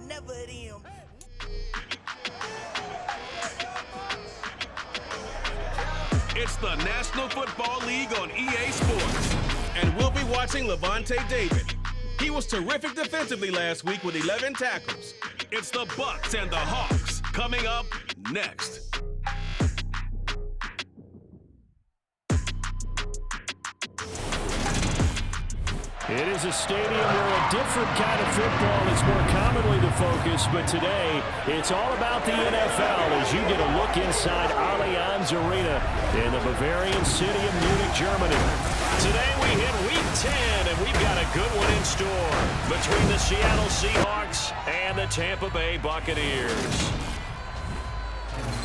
never them. It's the National Football League on EA Sports. And we'll be watching Levante David. He was terrific defensively last week with 11 tackles. It's the Bucs and the Hawks coming up next. It is a stadium where a different kind of football is more commonly the focus, but today it's all about the NFL as you get a look inside Allianz Arena in the Bavarian city of Munich, Germany. Today we hit Week 10, and we've got a good one in store between the Seattle Seahawks and the Tampa Bay Buccaneers.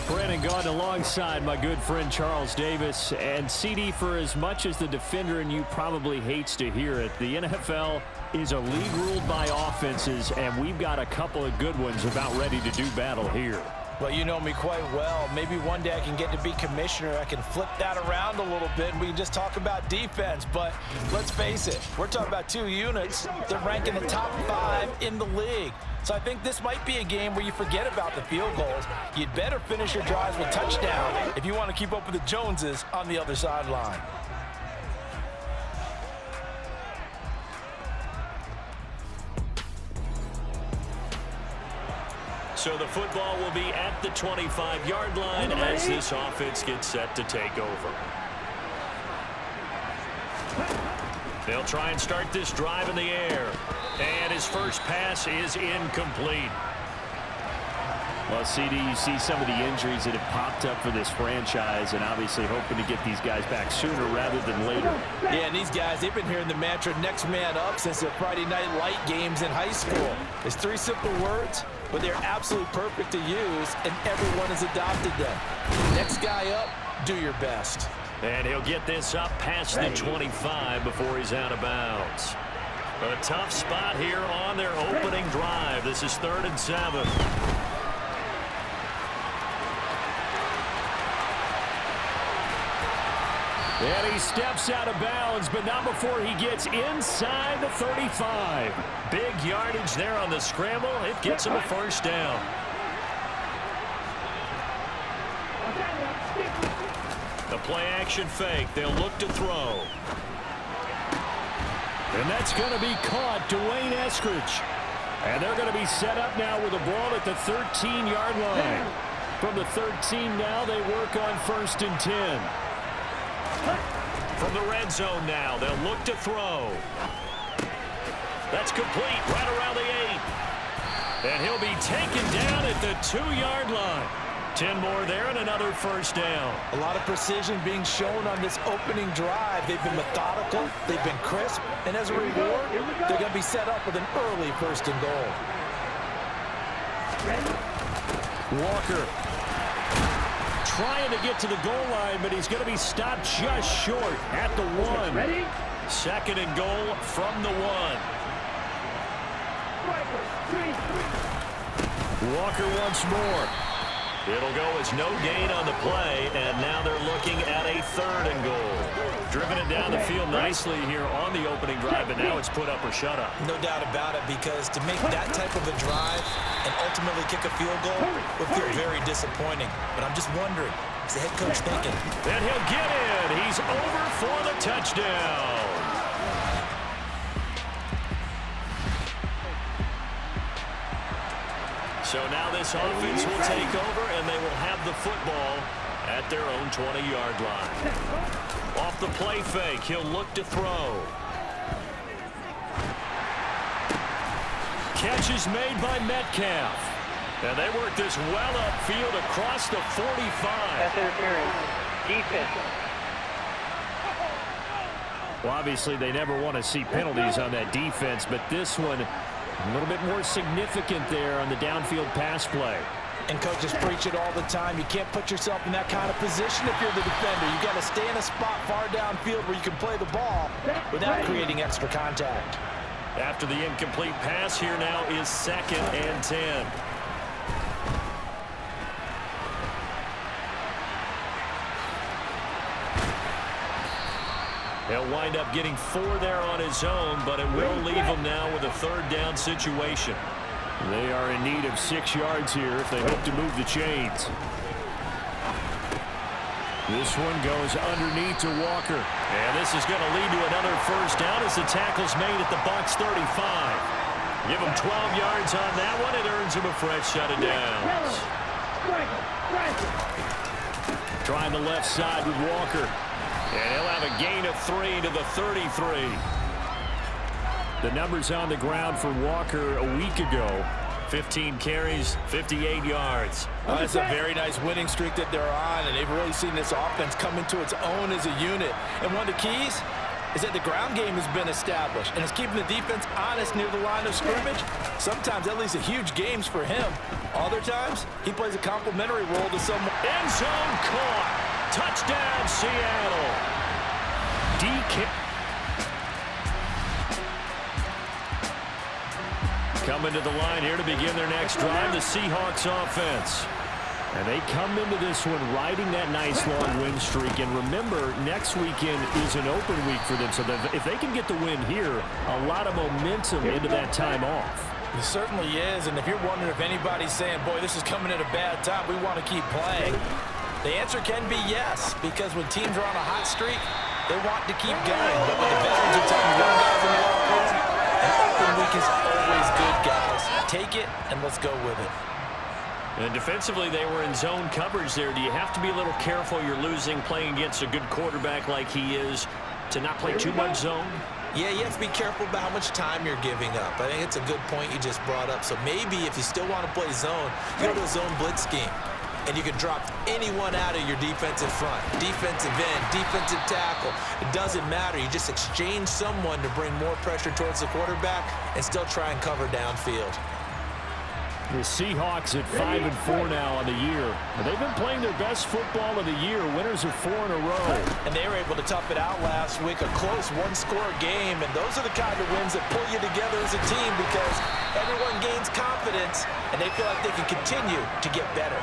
Brandon Gaudin alongside my good friend Charles Davis. And CD, for as much as the defender in you probably hates to hear it, the NFL is a league ruled by offenses, and we've got a couple of good ones about ready to do battle here. Well, you know me quite well. Maybe one day I can get to be commissioner. I can flip that around a little bit, and we can just talk about defense. But let's face it, we're talking about two units that rank in the top 5 in the league. So I think this might be a game where you forget about the field goals. You'd better finish your drives with touchdown if you want to keep up with the Joneses on the other sideline. So the football will be at the 25-yard line as this offense gets set to take over. They'll try and start this drive in the air. And his first pass is incomplete. Well, CD, you see some of the injuries that have popped up for this franchise, and obviously hoping to get these guys back sooner rather than later. Yeah, and these guys, they've been hearing the mantra next man up since their Friday night light games in high school. It's 3 simple words, but they're absolutely perfect to use, and everyone has adopted them. Next guy up, do your best. And he'll get this up past the 25 before he's out of bounds. A tough spot here on their opening drive. This is 3rd and 7. And he steps out of bounds, but not before he gets inside the 35. Big yardage there on the scramble. It gets him a first down. The play-action fake. They'll look to throw. And that's going to be caught. Dwayne Eskridge. And they're going to be set up now with the ball at the 13-yard line. From the 13 now, they work on 1st and 10. From the red zone now, they'll look to throw. That's complete right around the 8. And he'll be taken down at the 2-yard line. 10 more there and another first down. A lot of precision being shown on this opening drive. They've been methodical, they've been crisp, and as a reward, they're going to be set up with an early 1st and goal. Walker trying to get to the goal line, but he's going to be stopped just short at the 1. 2nd and goal from the 1. Walker once more. It'll go as no gain on the play, and now they're looking at a 3rd and goal. Driven it down the field nicely here on the opening drive, and now it's put up or shut up. No doubt about it, because to make that type of a drive and ultimately kick a field goal would feel very disappointing. But I'm just wondering, what's the head coach thinking? And he'll get in. He's over for the touchdown. So now this offense will take over, and they will have the football at their own 20-yard line. Off the play fake, he'll look to throw. Catch is made by Metcalf. And they work this well upfield across the 45. That's interference. Defense. Well, obviously, they never want to see penalties on that defense, but this one a little bit more significant there on the downfield pass play. And coaches preach it all the time. You can't put yourself in that kind of position if you're the defender. You got to stay in a spot far downfield where you can play the ball without creating extra contact. After the incomplete pass, here now is 2nd and 10. He'll wind up getting 4 there on his own, but it will leave him now with a 3rd down situation. They are in need of 6 yards here if they hope to move the chains. This one goes underneath to Walker. And this is going to lead to another first down as the tackle's made at the Bucs 35. Give him 12 yards on that one. It earns him a fresh set of downs. Trying the left side with Walker. And he'll have a gain of 3 to the 33. The numbers on the ground for Walker a week ago. 15 carries, 58 yards. That's a very nice winning streak that they're on, and they've really seen this offense come into its own as a unit. And one of the keys is that the ground game has been established, and it's keeping the defense honest near the line of scrimmage. Sometimes that leads to huge games for him. Other times, he plays a complementary role to someone. End zone caught. Touchdown, Seattle. DK. Coming to the line here to begin their next drive, the Seahawks offense. And they come into this one riding that nice long win streak. And remember, next weekend is an open week for them. So if they can get the win here, a lot of momentum into that time off. It certainly is. And if you're wondering if anybody's saying, boy, this is coming at a bad time, we want to keep playing, the answer can be yes. Because when teams are on a hot streak, they want to keep going. But when the veterans are telling young guys in the offense, an open week is always good, guys. Take it, and let's go with it. And defensively, they were in zone coverage there. Do you have to be a little careful? You're losing playing against a good quarterback like he is to not play too much zone? Yeah, you have to be careful about how much time you're giving up. I think it's a good point you just brought up. So maybe if you still want to play zone, go to a zone blitz scheme. And you can drop anyone out of your defensive front. Defensive end, defensive tackle. It doesn't matter. You just exchange someone to bring more pressure towards the quarterback and still try and cover downfield. The Seahawks at 5-4 now on the year. They've been playing their best football of the year. Winners of 4 in a row. And they were able to tough it out last week. A close one-score game. And those are the kind of wins that pull you together as a team because everyone gains confidence and they feel like they can continue to get better.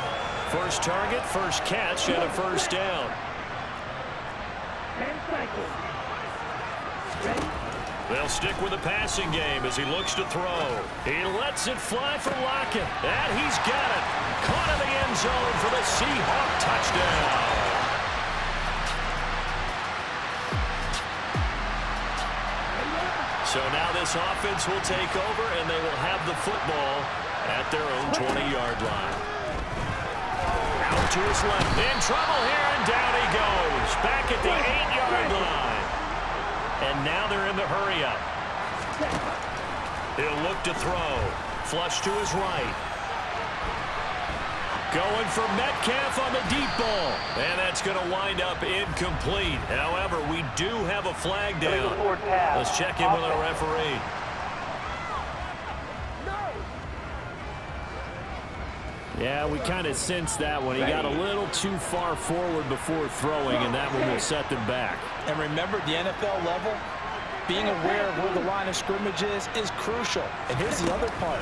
First target, first catch, and a first down. They'll stick with the passing game as he looks to throw. He lets it fly for Lockett, and he's got it. Caught in the end zone for the Seahawk touchdown. So now this offense will take over, and they will have the football at their own 20-yard line. Out to his left. In trouble here, and down he goes. Back at the 8-yard line. And now they're in the hurry-up. He'll look to throw. Flush to his right. Going for Metcalf on the deep ball. And that's going to wind up incomplete. However, we do have a flag down. Let's check in with our referee. Yeah, we kind of sensed that one. He got a little too far forward before throwing, and that one will set them back. And remember, the NFL level, being aware of where the line of scrimmage is crucial. And here's the other part.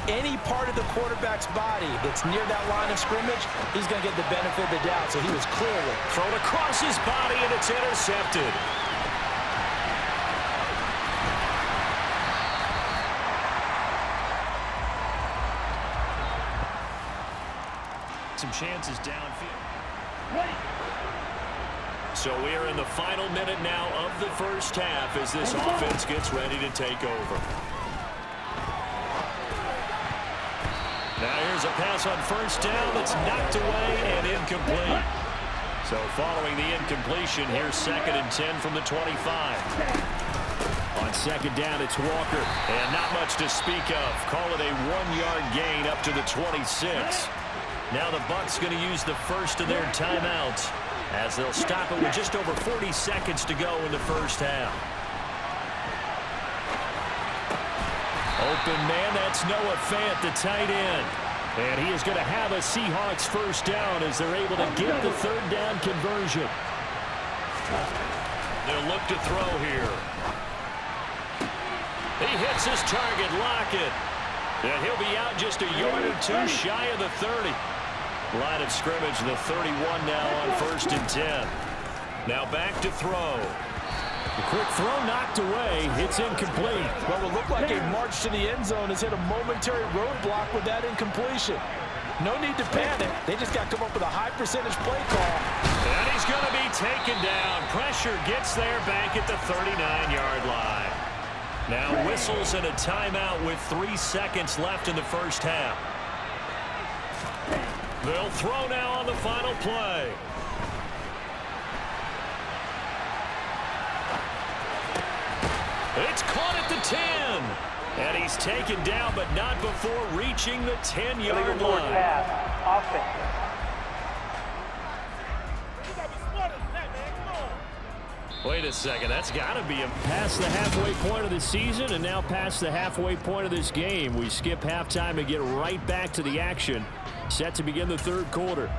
Any part of the quarterback's body that's near that line of scrimmage, he's going to get the benefit of the doubt. So he was clearly thrown across his body, and it's intercepted. Some chances downfield. So we are in the final minute now of the first half as this offense gets ready to take over. Now here's a pass on first down that's knocked away and incomplete. So following the incompletion, here's 2nd and 10 from the 25. On 2nd down, it's Walker. And not much to speak of. Call it a 1-yard gain up to the 26. Now the Bucs going to use the first of their timeouts as they'll stop it with just over 40 seconds to go in the first half. Open man, that's Noah Fant, the tight end. And he is going to have a Seahawks first down as they're able to get the 3rd down conversion. They'll look to throw here. He hits his target, Lockett. And he'll be out just a yard or two shy of the 30. Line of scrimmage, the 31 now on 1st and 10. Now back to throw. A quick throw knocked away. It's incomplete. What will look like a march to the end zone has hit a momentary roadblock with that incompletion. No need to panic. They just got to come up with a high percentage play call. And he's going to be taken down. Pressure gets there back at the 39-yard line. Now whistles and a timeout with 3 seconds left in the first half. They'll throw now on the final play. It's caught at the 10. And he's taken down, but not before reaching the 10-yard line. Pass. Offense. Wait a second, that's got to be past the halfway point of the season and now past the halfway point of this game. We skip halftime and get right back to the action. Set to begin the third quarter.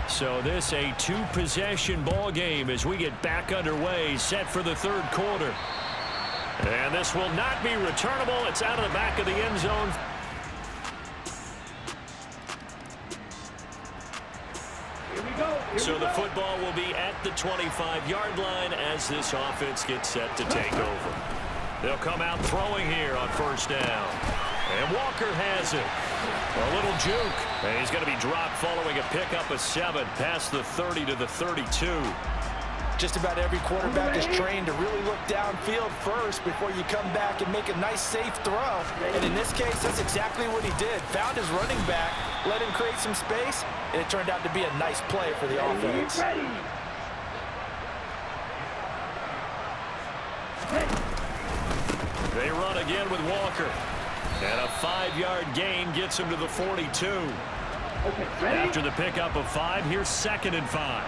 So this a two-possession ball game as we get back underway, set for the third quarter. And this will not be returnable. It's out of the back of the end zone. So the football will be at the 25-yard line as this offense gets set to take over. They'll come out throwing here on first down. And Walker has it. A little juke. And he's going to be dropped following a pickup of 7 past the 30 to the 32. Just about every quarterback is trained to really look downfield first before you come back and make a nice, safe throw. And in this case, that's exactly what he did. Found his running back, let him create some space, and it turned out to be a nice play for the offense. They run again with Walker. And a 5-yard gain gets him to the 42. After the pickup of 5, here's 2nd and 5.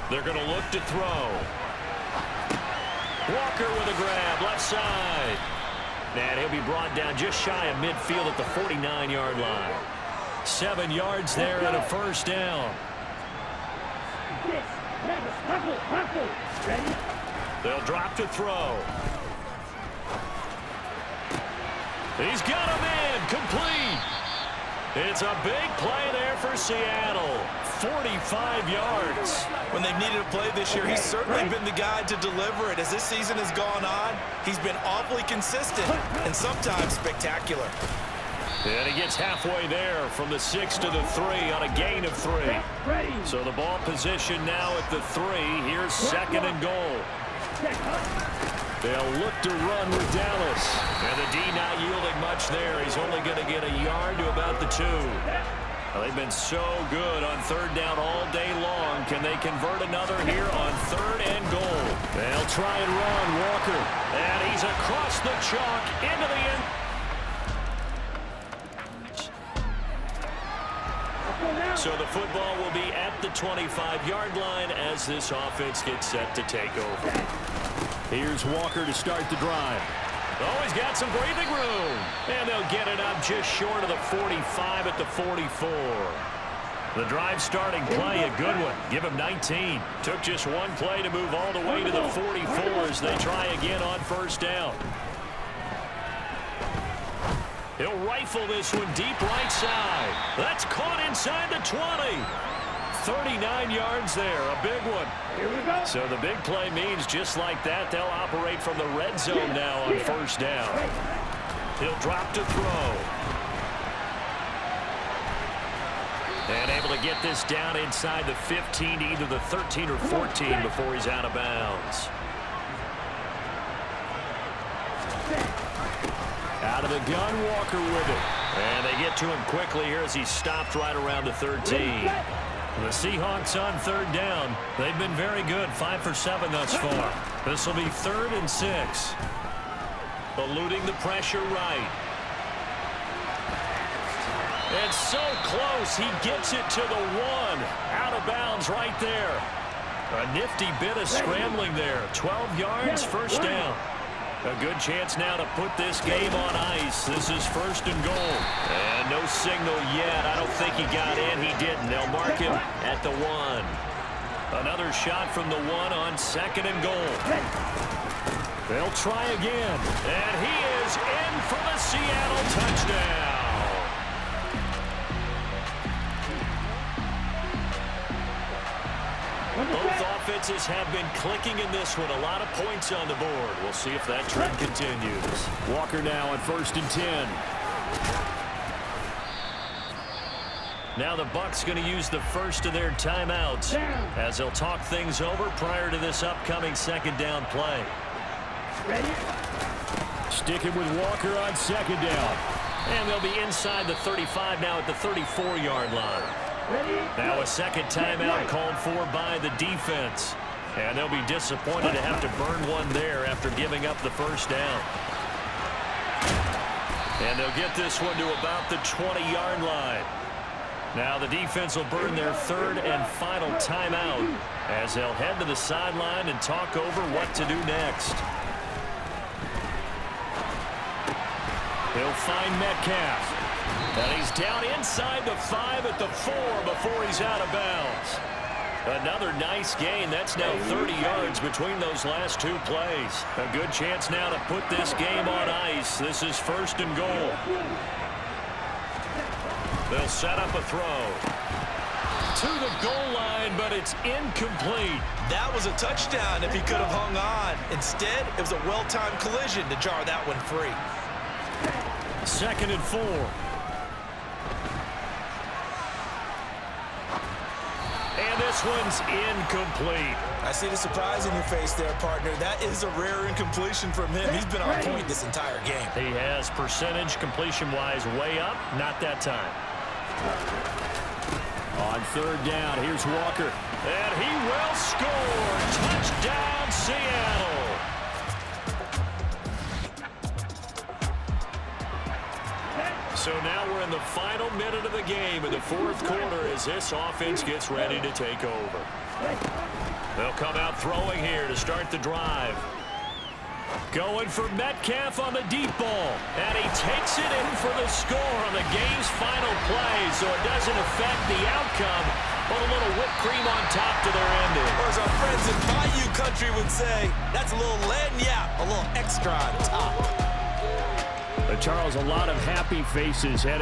They're going to look to throw. Walker with a grab, left side. And he'll be brought down just shy of midfield at the 49-yard line. 7 yards there and a first down. They'll drop to throw. He's got him in, complete. It's a big play there for Seattle. 45 yards. When they've needed a play this year, he's certainly been the guy to deliver it. As this season has gone on, he's been awfully consistent and sometimes spectacular. And he gets halfway there from the 6 to the 3 on a gain of 3. So the ball position now at the 3. Here's 2nd and goal. They'll look to run with Dallas. And the D not yielding much there. He's only going to get a yard to about the 2. Well, they've been so good on third down all day long. Can they convert another here on 3rd and goal? They'll try and run Walker. And he's across the chalk into the end. So the football will be at the 25-yard line as this offense gets set to take over. Here's Walker to start the drive. Oh, he's got some breathing room. And they'll get it up just short of the 45 at the 44. The drive starting play, a good one. Give him 19. Took just one play to move all the way to the 44 as they try again on first down. He'll rifle this one deep right side. That's caught inside the 20. 39 yards there, a big one. So the big play means just like that, they'll operate from the red zone now on first down. He'll drop to throw. And able to get this down inside the 15 to either the 13 or 14 before he's out of bounds. Out of the gun, Walker with it. And they get to him quickly here as he stopped right around the 13. The Seahawks on third down. They've been very good, 5 for 7 thus far. This will be 3rd and 6. Eluding the pressure right. And so close, he gets it to the 1. Out of bounds right there. A nifty bit of scrambling there. 12 yards, first down. A good chance now to put this game on ice. This is 1st and goal. And no signal yet. I don't think he got in. He didn't. They'll mark him at the 1. Another shot from the 1 on 2nd and goal. They'll try again. And he is goes in for the Seattle touchdown. Both offenses have been clicking in this one. A lot of points on the board. We'll see if that trend continues. Walker now at 1st and 10. Now the Bucs going to use the first of their timeouts as they'll talk things over prior to this upcoming 2nd down play. Ready? Sticking with Walker on 2nd down. And they'll be inside the 35 now at the 34-yard line. Now a second timeout called for by the defense. And they'll be disappointed to have to burn one there after giving up the first down. And they'll get this one to about the 20-yard line. Now the defense will burn their 3rd and final timeout as they'll head to the sideline and talk over what to do next. He'll find Metcalf. And he's down inside the 5 at the 4 before he's out of bounds. Another nice gain. That's now 30 yards between those last 2 plays. A good chance now to put this game on ice. This is 1st and goal. They'll set up a throw. To the goal line, but it's incomplete. That was a touchdown if he could have hung on. Instead, it was a well-timed collision to jar that one free. 2nd and 4. And this one's incomplete. I see the surprise in your face there, partner. That is a rare incompletion from him. He's been on point this entire game. He has percentage completion-wise way up. Not that time. On 3rd down, here's Walker. And he will score. Touchdown, Seattle. So now we're in the final minute of the game in the 4th quarter as this offense gets ready to take over. They'll come out throwing here to start the drive. Going for Metcalf on the deep ball. And he takes it in for the score on the game's final play, so it doesn't affect the outcome, but a little whipped cream on top to their ending. Or as our friends in Bayou country would say, that's a little lagniappe, a little extra on top. Charles, a lot of happy faces heading